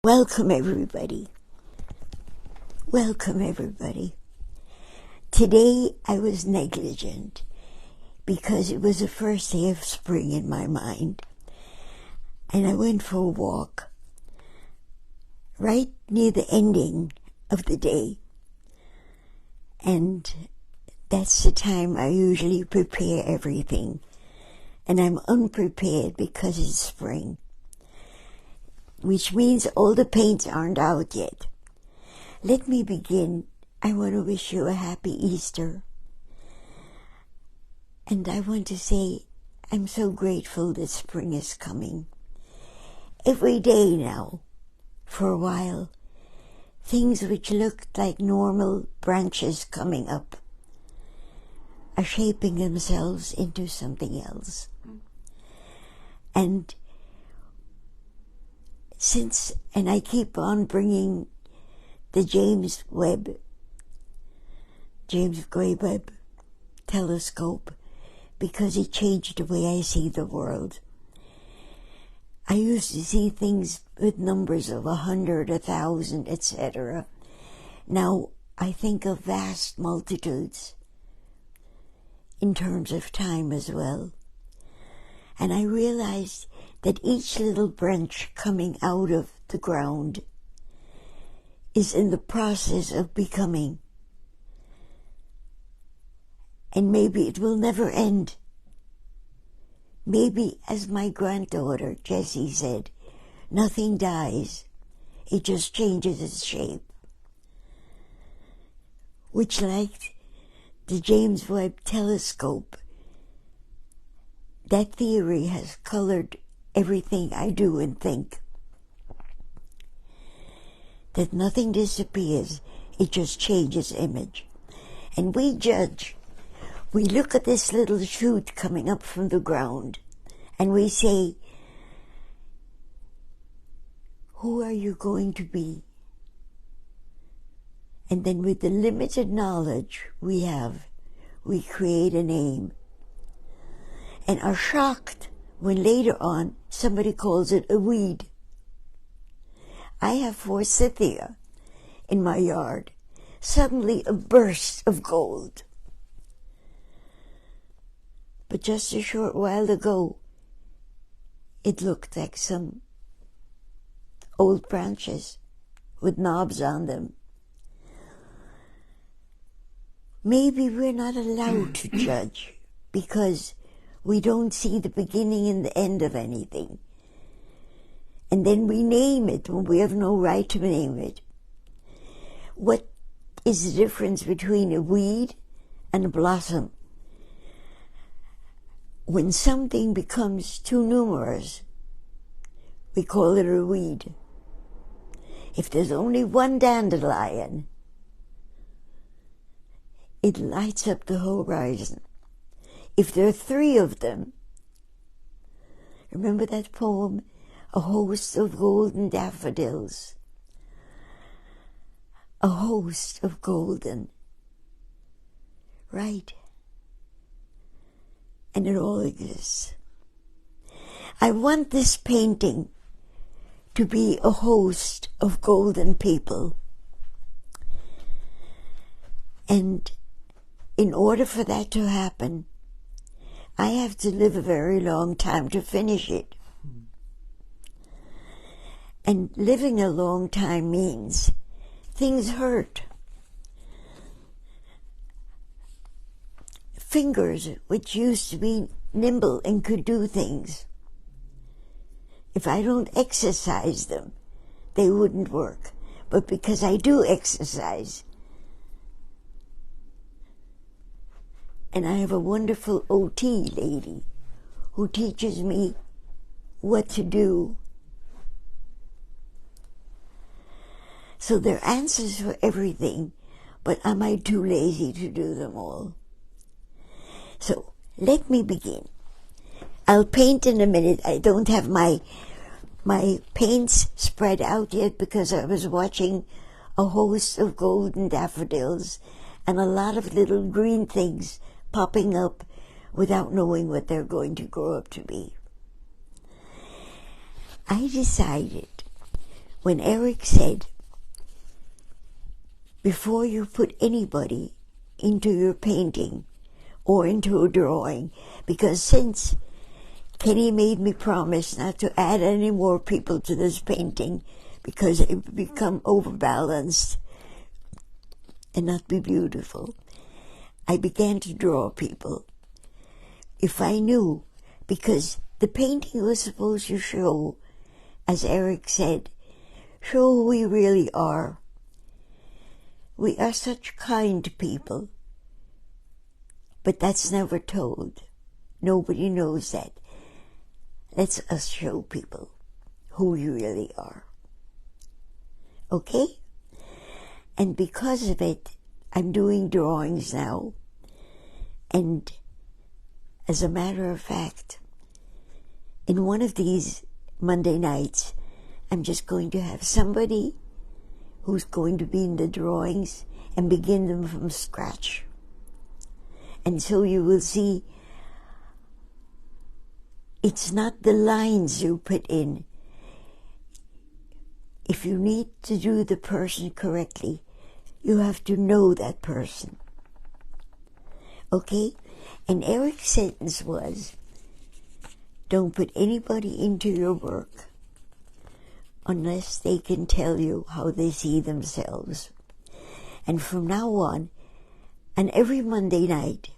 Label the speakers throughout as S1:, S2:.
S1: Welcome everybody. Welcome everybody. Today I was negligent because it was the first day of spring in my mind. And I went for a walk right near the ending of the day. And that's the time I usually prepare everything. And I'm unprepared because it's spring, which means all the paints aren't out yet. Let me begin. I want to wish you a happy Easter. And I want to say I'm so grateful that spring is coming. Every day now, for a while, things which looked like normal branches coming up are shaping themselves into something else. And I keep on bringing the James Gray Webb telescope because it changed the way I see the world. I used to see things with numbers of 100, 1,000, etc. Now I think of vast multitudes in terms of time as well. And I realized that each little branch coming out of the ground is in the process of becoming. And maybe it will never end. Maybe, as my granddaughter Jessie said, nothing dies. It just changes its shape. Which, like the James Webb telescope, that theory has colored everything I do and think. That nothing disappears, it just changes image. And we judge. We look at this little shoot coming up from the ground and we say, who are you going to be? And then with the limited knowledge we have, we create a name. And are shocked when later on somebody calls it a weed. I have forsythia in my yard. Suddenly a burst of gold. But just a short while ago, it looked like some old branches with knobs on them. Maybe we're not allowed to judge because we don't see the beginning and the end of anything. And then we name it when we have no right to name it. What is the difference between a weed and a blossom? When something becomes too numerous, we call it a weed. If there's only one dandelion, it lights up the horizon. If there are 3 of them, remember that poem, A Host of Golden Daffodils? A host of golden. Right. And it all exists. I want this painting to be a host of golden people. And in order for that to happen, I have to live a very long time to finish it. And living a long time means things hurt. Fingers, which used to be nimble and could do things, if I don't exercise them, they wouldn't work. But because I do exercise, and I have a wonderful OT lady who teaches me what to do. So there are answers for everything, but am I too lazy to do them all? So let me begin. I'll paint in a minute. I don't have my paints spread out yet because I was watching A Host of Golden Daffodils and a lot of little green things popping up without knowing what they're going to grow up to be. I decided when Eric said, before you put anybody into your painting or into a drawing, because since Kenny made me promise not to add any more people to this painting because it would become overbalanced and not be beautiful, I began to draw people. If I knew, because the painting was supposed to show, as Eric said, show who we really are. We are such kind people, but that's never told. Nobody knows that. Let's us show people who you really are. Okay? And because of it, I'm doing drawings now. And as a matter of fact, in one of these Monday nights, I'm just going to have somebody who's going to be in the drawings and begin them from scratch. And so you will see, it's not the lines you put in. If you need to do the person correctly, you have to know that person. Okay? And Eric's sentence was, don't put anybody into your work unless they can tell you how they see themselves. And from now on every Monday night,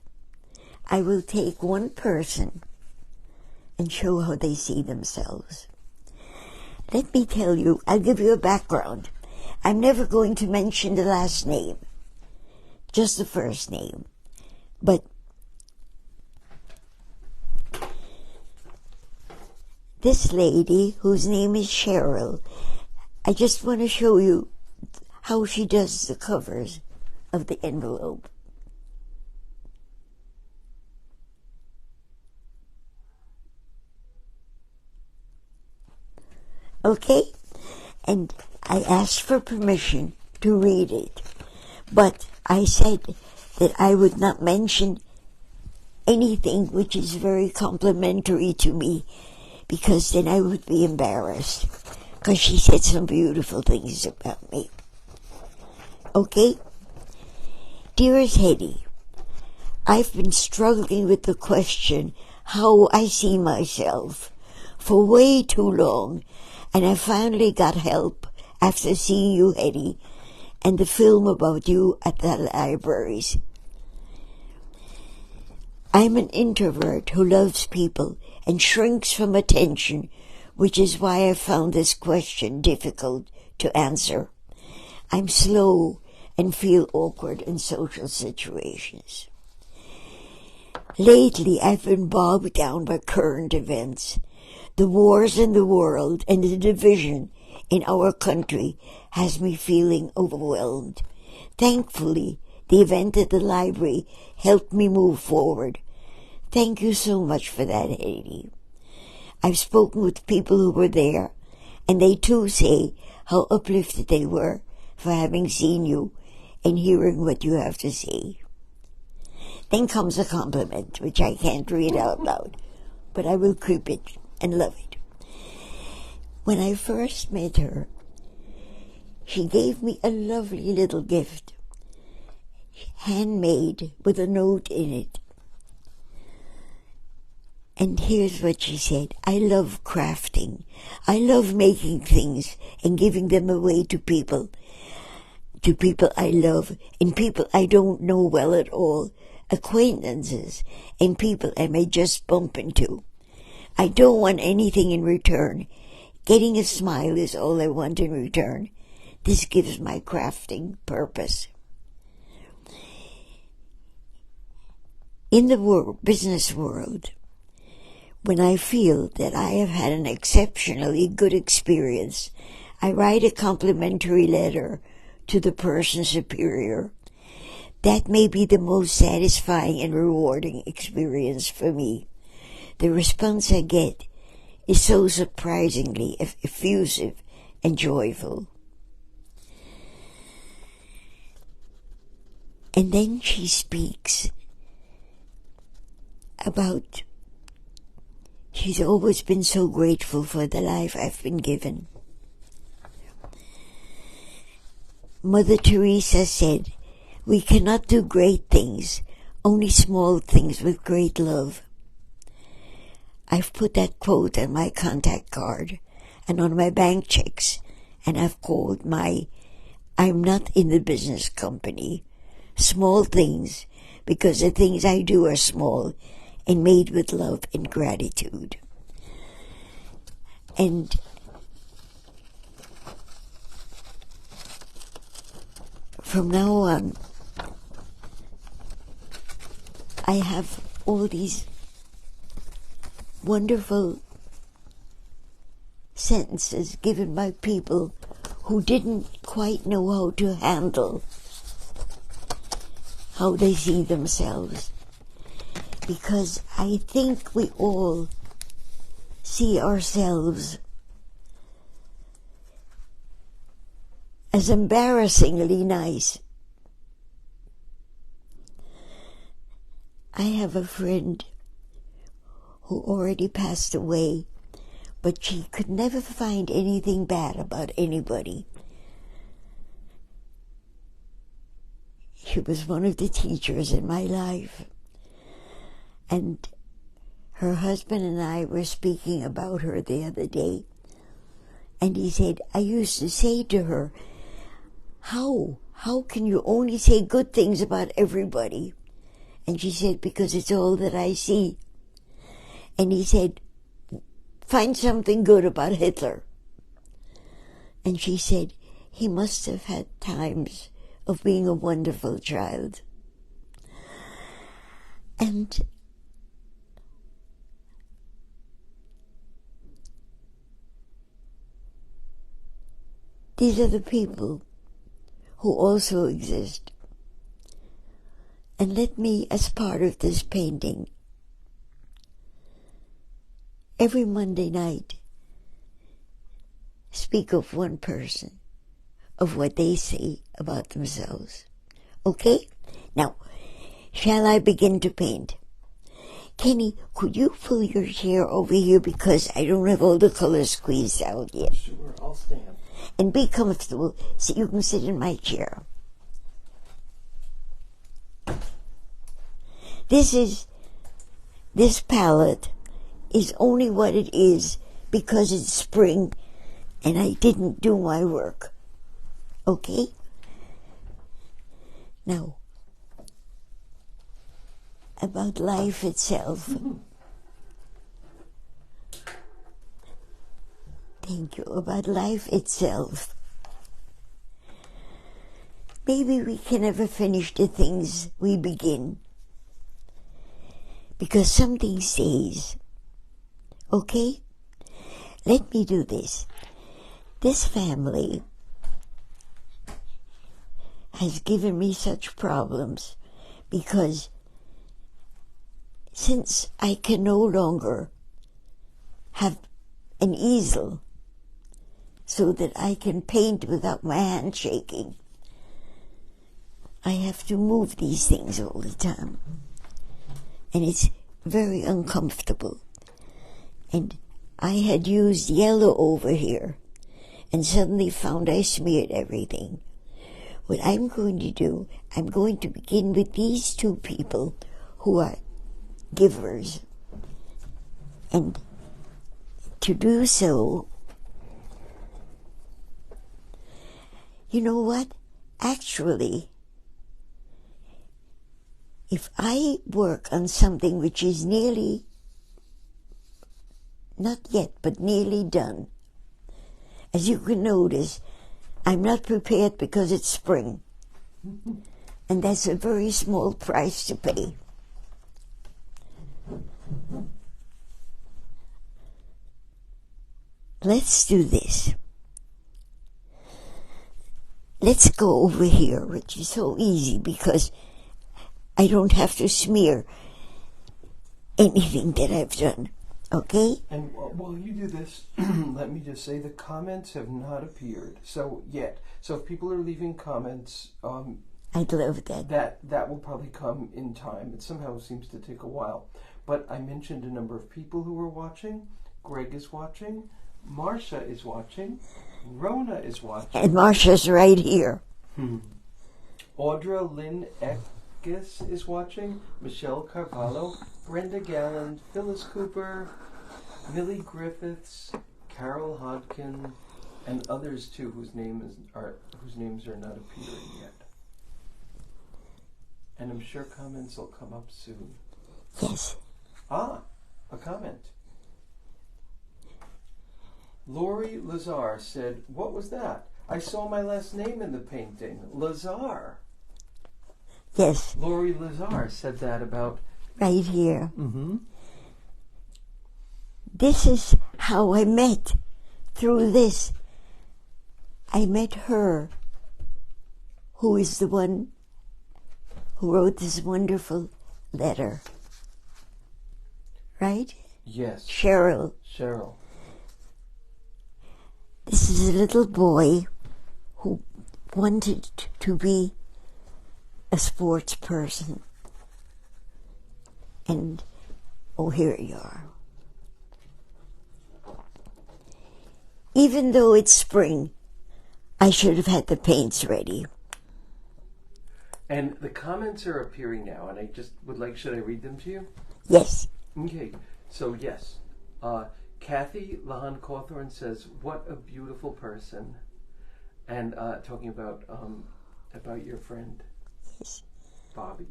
S1: I will take one person and show how they see themselves. Let me tell you, I'll give you a background. I'm never going to mention the last name, just the first name. But this lady, whose name is Cheryl, I just want to show you how she does the covers of the envelope. Okay? And I asked for permission to read it, but I said that I would not mention anything which is very complimentary to me, because then I would be embarrassed, because she said some beautiful things about me. Okay? Dearest Hetty, I've been struggling with the question how I see myself for way too long, and I finally got help after seeing you, Hetty, and the film about you at the libraries. I'm an introvert who loves people and shrinks from attention, which is why I found this question difficult to answer. I'm slow and feel awkward in social situations. Lately, I've been bogged down by current events. The wars in the world and the division in our country has me feeling overwhelmed. Thankfully, the event at the library helped me move forward. Thank you so much for that, Hetty. I've spoken with people who were there, and they too say how uplifted they were for having seen you and hearing what you have to say. Then comes a compliment, which I can't read out loud, but I will keep it and love it. When I first met her, she gave me a lovely little gift, handmade with a note in it. And here's what she said: I love crafting. I love making things and giving them away to people I love, and people I don't know well at all, acquaintances, and people I may just bump into. I don't want anything in return. Getting a smile is all I want in return. This gives my crafting purpose. In the business world, when I feel that I have had an exceptionally good experience, I write a complimentary letter to the person superior. That may be the most satisfying and rewarding experience for me. The response I get is so surprisingly effusive and joyful. And then she speaks about she's always been so grateful for the life I've been given. Mother Teresa said, "We cannot do great things, only small things with great love." I've put that quote on my contact card and on my bank checks, and I've called I'm not in the business company, small things, because the things I do are small and made with love and gratitude. And from now on, I have all these wonderful sentences given by people who didn't quite know how to handle how they see themselves. Because I think we all see ourselves as embarrassingly nice. I have a friend who already passed away, but she could never find anything bad about anybody. She was one of the teachers in my life. And her husband and I were speaking about her the other day. And he said, I used to say to her, how can you only say good things about everybody? And she said, because it's all that I see. And he said, find something good about Hitler. And she said, he must have had times of being a wonderful child. And these are the people who also exist. And let me, as part of this painting, every Monday night, speak of one person, of what they say about themselves. Okay? Now, shall I begin to paint? Kenny, could you pull your chair over here because I don't have all the colors squeezed out yet?
S2: Sure, I'll stand.
S1: And be comfortable so you can sit in my chair. This palette is only what it is because it's spring and I didn't do my work. Okay? Now, about life itself. Thank you. About life itself. Maybe we can never finish the things we begin. Because something stays. Okay? Let me do this. This family has given me such problems because since I can no longer have an easel so that I can paint without my hand shaking, I have to move these things all the time. And it's very uncomfortable. And I had used yellow over here and suddenly found I smeared everything. What I'm going to do, I'm going to begin with these two people who are givers. And to do so, you know what? Actually, if I work on something which is nearly, not yet, but nearly done, as you can notice, I'm not prepared because it's spring. And that's a very small price to pay. Let's do this. Let's go over here, which is so easy because I don't have to smear anything that I've done. Okay?
S2: And while you do this, let me just say the comments have not appeared yet. So if people are leaving comments,
S1: I'd love that.
S2: That will probably come in time. It somehow seems to take a while. But I mentioned a number of people who are watching. Greg is watching. Marcia is watching. Rona is watching.
S1: And Marcia's right here.
S2: Audra Lynn Eckes is watching. Michelle Carvalho, Brenda Galland, Phyllis Cooper, Millie Griffiths, Carol Hodkin, and others too whose names are not appearing yet. And I'm sure comments will come up soon.
S1: Yes.
S2: Ah, a comment. Lori Lazar said, "What was that? I saw my last name in the painting. Lazar."
S1: Yes.
S2: Lori Lazar said that about...
S1: Right here.
S2: Mm-hmm.
S1: This is how I met. Through this, I met her, who is the one who wrote this wonderful letter. Right?
S2: Yes.
S1: Cheryl.
S2: Cheryl.
S1: This is a little boy who wanted to be a sports person. And, oh, here you are. Even though it's spring, I should have had the paints ready.
S2: And the comments are appearing now, and I just would like, should I read them to you?
S1: Yes.
S2: Okay, so yes. Kathy Lahan Cawthorn says, "What a beautiful person." And talking about your friend,
S1: Yes.
S2: Bobby.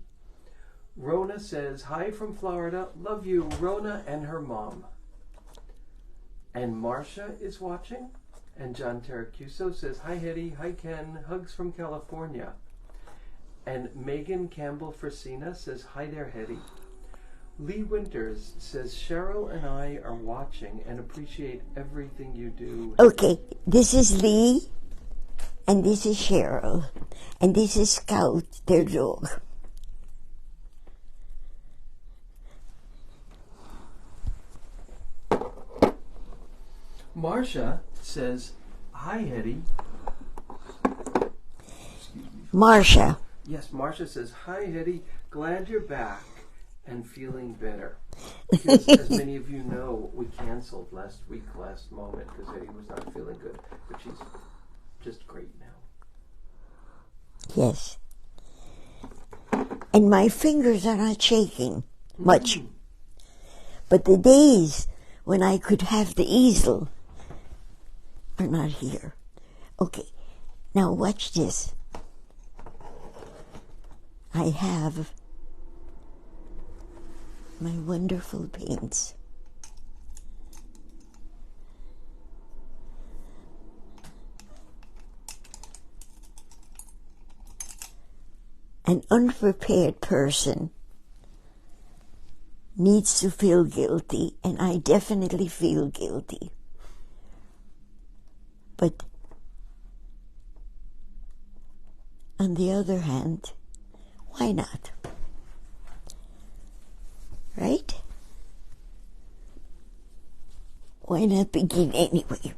S2: Rona says, "Hi from Florida. Love you, Rona and her mom." And Marcia is watching. And John Taracuso says, "Hi, Hetty. Hi, Ken. Hugs from California." And Megan Campbell Frasina says, "Hi there, Hetty." Lee Winters says, "Cheryl and I are watching and appreciate everything you do."
S1: Okay, this is Lee, and this is Cheryl, and this is Scout, their dog.
S2: Marcia says, "Hi, Hetty." Excuse me.
S1: Marcia.
S2: Yes, Marcia says, "Hi, Hetty. Glad you're back and feeling better." Because, as many of you know, we canceled last moment, because Hetty was not feeling good. But she's just great now.
S1: Yes. And my fingers are not shaking much. But the days when I could have the easel are not here. Okay, now watch this. I have my wonderful paints. An unprepared person needs to feel guilty, and I definitely feel guilty. But on the other hand, why not? Right? Why not begin anyway?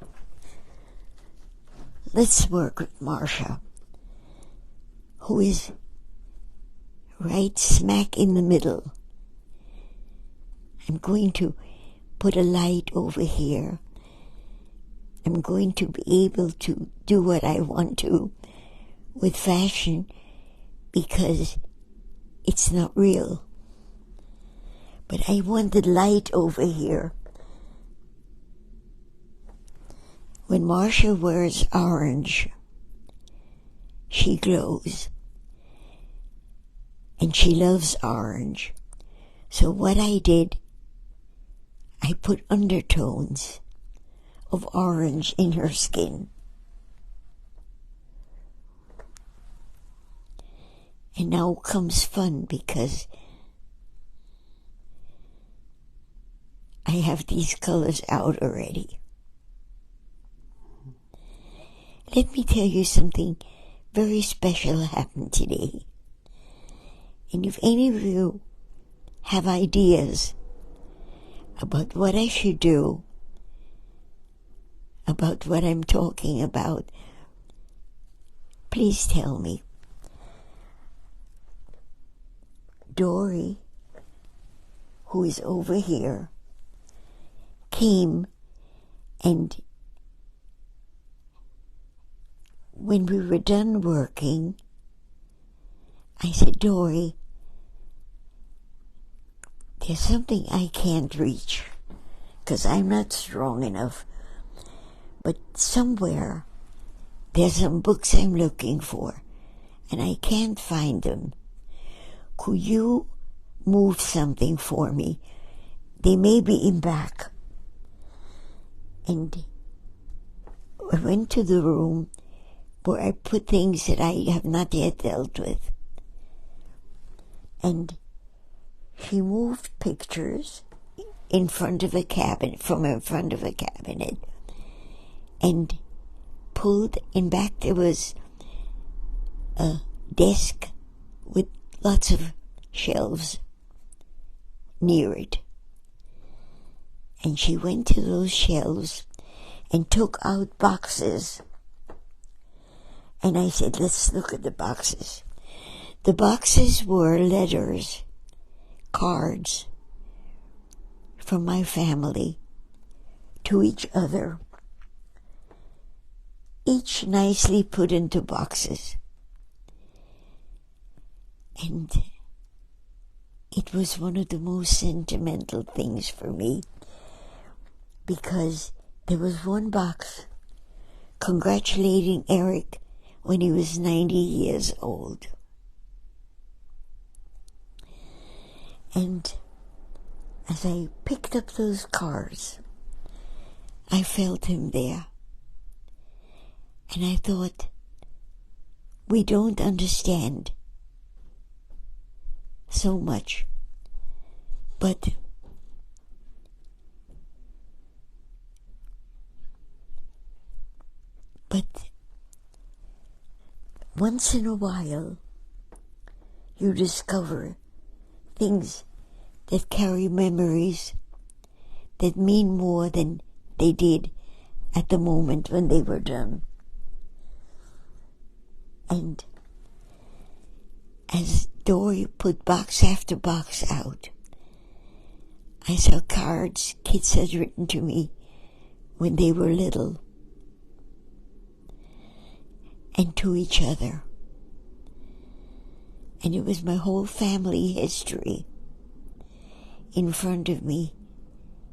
S1: Let's work with Marcia, who is right smack in the middle. I'm going to put a light over here. I'm going to be able to do what I want to with fashion because it's not real. But I want the light over here. When Marcia wears orange, she glows. And she loves orange. So what I did, I put undertones of orange in her skin. And now comes fun because I have these colors out already. Let me tell you something very special happened today. And if any of you have ideas about what I should do, about what I'm talking about, please tell me. Dory, who is over here, came and when we were done working, I said, Dory, there's something I can't reach because I'm not strong enough. But somewhere there's some books I'm looking for and I can't find them. Could you move something for me? They may be in back. And I went to the room where I put things that I have not yet dealt with. And she moved pictures in front of a cabinet, from in front of a cabinet, and pulled in back. There was a desk with lots of shelves near it. And she went to those shelves and took out boxes. And I said, let's look at the boxes. The boxes were letters, cards from my family to each other, each nicely put into boxes. And it was one of the most sentimental things for me, because there was one box congratulating Eric when he was 90 years old. And as I picked up those cards, I felt him there. And I thought, we don't understand so much, but once in a while you discover things that carry memories that mean more than they did at the moment when they were done. And as Dory put box after box out, I saw cards kids had written to me when they were little, and to each other. And it was my whole family history in front of me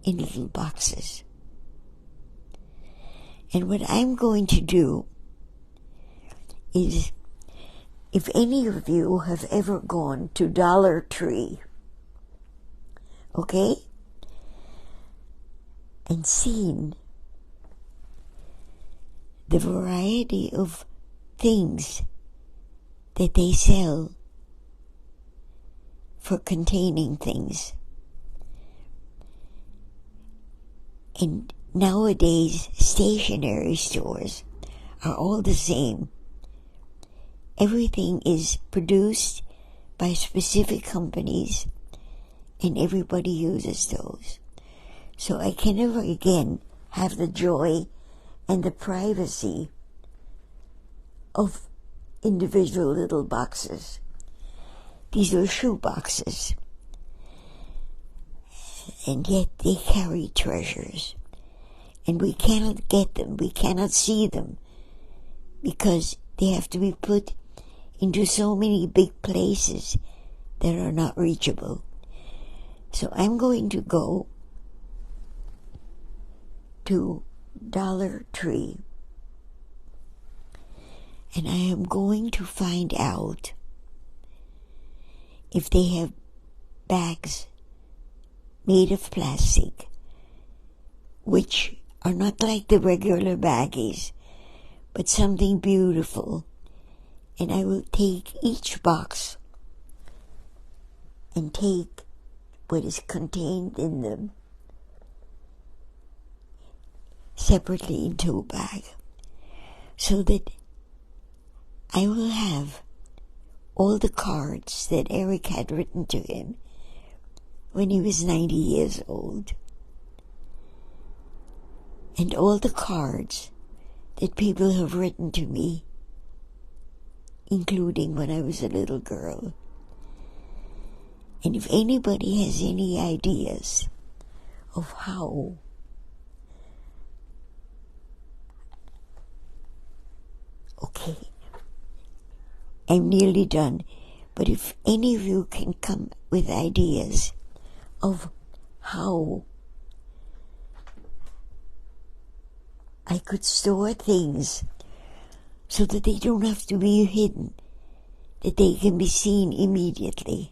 S1: in little boxes. And what I'm going to do is, if any of you have ever gone to Dollar Tree, okay, and seen the variety of things that they sell for containing things. And nowadays, stationery stores are all the same. Everything is produced by specific companies, and everybody uses those. So I can never again have the joy and the privacy of individual little boxes. These are shoe boxes, and yet they carry treasures, and we cannot get them, we cannot see them, because they have to be put into so many big places that are not reachable. So I'm going to go to Dollar Tree, and I am going to find out if they have bags made of plastic, which are not like the regular baggies, but something beautiful. And I will take each box and take what is contained in them separately into a bag, so that I will have all the cards that Eric had written to him when he was 90 years old, and all the cards that people have written to me, including when I was a little girl. And if anybody has any ideas of how okay, I'm nearly done. But if any of you can come with ideas of how I could store things so that they don't have to be hidden, that they can be seen immediately.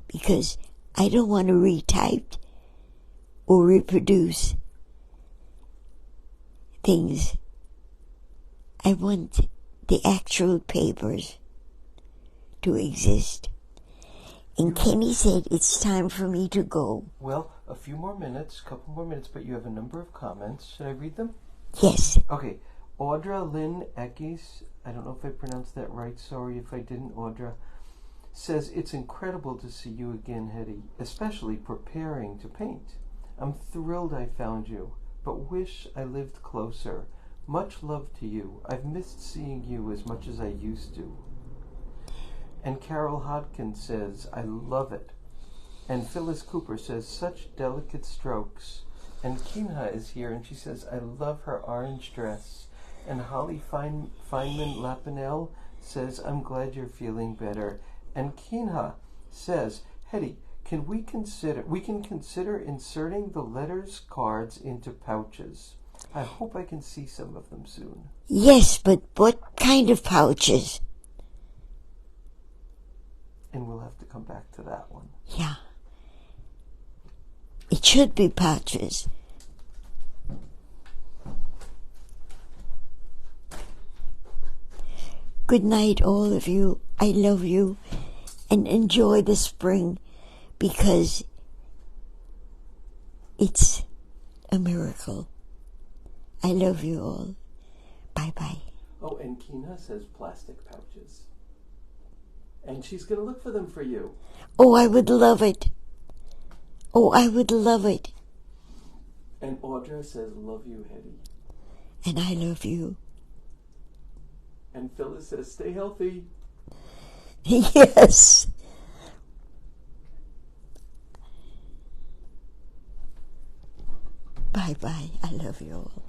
S1: Because I don't want to retype or reproduce things. I want the actual papers to exist. And Kenny said it's time for me to go.
S2: Well, a few more minutes, couple more minutes, but you have a number of comments. Should I read them?
S1: Yes.
S2: Okay. Audra Lynn Eckes, I don't know if I pronounced that right, sorry if I didn't, Audra, says, it's incredible to see you again, Hetty, especially preparing to paint. I'm thrilled I found you, but wish I lived closer. Much love to you. I've missed seeing you as much as I used to. And Carol Hodkins says, I love it. And Phyllis Cooper says, such delicate strokes. And Kinha is here, and she says, I love her orange dress. And Holly Feynman Lapinel says, I'm glad you're feeling better. And Kinha says, Hetty, we can consider inserting the letters cards into pouches. I hope I can see some of them soon.
S1: Yes, but what kind of pouches?
S2: And we'll have to come back to that one.
S1: Yeah. It should be pouches. Good night, all of you. I love you. And enjoy the spring, because it's a miracle. I love you all. Bye-bye.
S2: Oh, and Kina says plastic pouches. And she's going to look for them for you.
S1: Oh, I would love it. Oh, I would love it.
S2: And Audra says, love you, Hetty.
S1: And I love you.
S2: And Phyllis says, stay healthy.
S1: Yes. Bye-bye. I love you all.